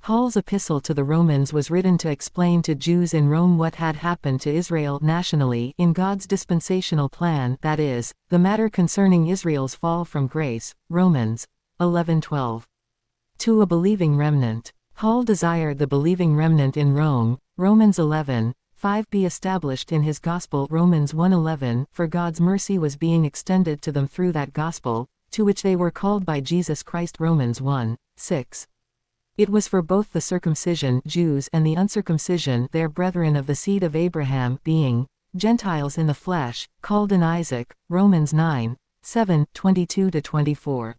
Paul's epistle to the Romans was written to explain to Jews in Rome what had happened to Israel nationally in God's dispensational plan, that is, the matter concerning Israel's fall from grace, Romans 11:12. To a believing remnant. Paul desired the believing remnant in Rome, Romans 11:5 be established in his gospel, Romans 1:11, for God's mercy was being extended to them through that gospel, to which they were called by Jesus Christ, Romans 1:6. It was for both the circumcision Jews and the uncircumcision their brethren of the seed of Abraham, being Gentiles in the flesh, called in Isaac, Romans 9:7-22-24.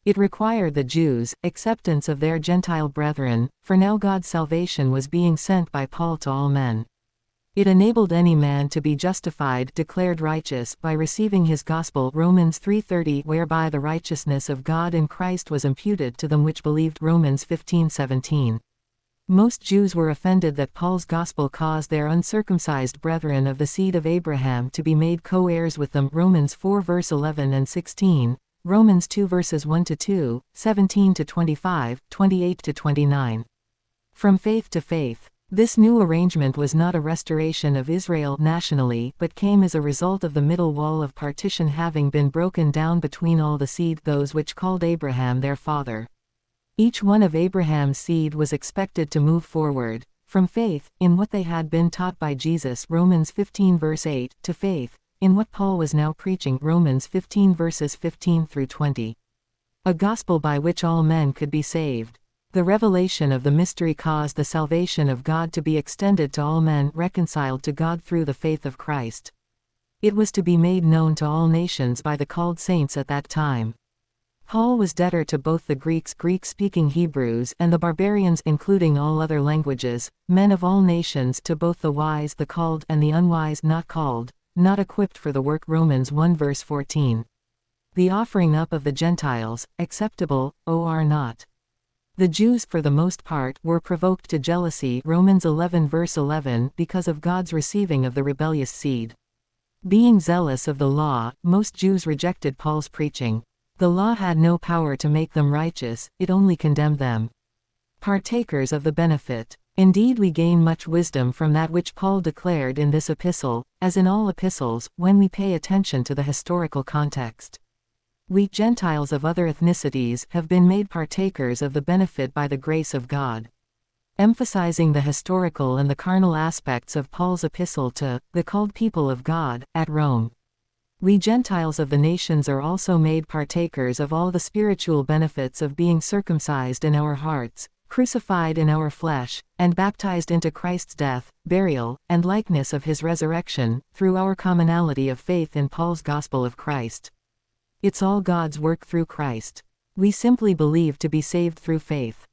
It required the Jews' acceptance of their Gentile brethren, for now God's salvation was being sent by Paul to all men. It enabled any man to be justified, declared righteous, by receiving his gospel, Romans 3:30, whereby the righteousness of God in Christ was imputed to them which believed, Romans 15:17. Most Jews were offended that Paul's gospel caused their uncircumcised brethren of the seed of Abraham to be made co-heirs with them, Romans 4 verse 11 and 16, Romans 2 verses 1-2, 17-25, 28-29. From faith to faith. This new arrangement was not a restoration of Israel nationally, but came as a result of the middle wall of partition having been broken down between all the seed, those which called Abraham their father. Each one of Abraham's seed was expected to move forward, from faith, in what they had been taught by Jesus, Romans 15 verse 8, to faith, in what Paul was now preaching, Romans 15 verses 15-20. A gospel by which all men could be saved. The revelation of the mystery caused the salvation of God to be extended to all men reconciled to God through the faith of Christ. It was to be made known to all nations by the called saints at that time. Paul was debtor to both the Greeks, Greek-speaking Hebrews, and the barbarians, including all other languages, men of all nations, to both the wise, the called, and the unwise, not called, not equipped for the work, Romans 1 verse 14. The offering up of the Gentiles, acceptable, or not. The Jews, for the most part, were provoked to jealousy, Romans 11 verse 11, because of God's receiving of the rebellious seed. Being zealous of the law, most Jews rejected Paul's preaching. The law had no power to make them righteous, it only condemned them. Partakers of the benefit. Indeed, we gain much wisdom from that which Paul declared in this epistle, as in all epistles, when we pay attention to the historical context. We Gentiles of other ethnicities have been made partakers of the benefit by the grace of God. Emphasizing the historical and the carnal aspects of Paul's epistle to the called people of God at Rome. We Gentiles of the nations are also made partakers of all the spiritual benefits of being circumcised in our hearts, crucified in our flesh, and baptized into Christ's death, burial, and likeness of his resurrection, through our commonality of faith in Paul's gospel of Christ. It's all God's work through Christ. We simply believe to be saved through faith.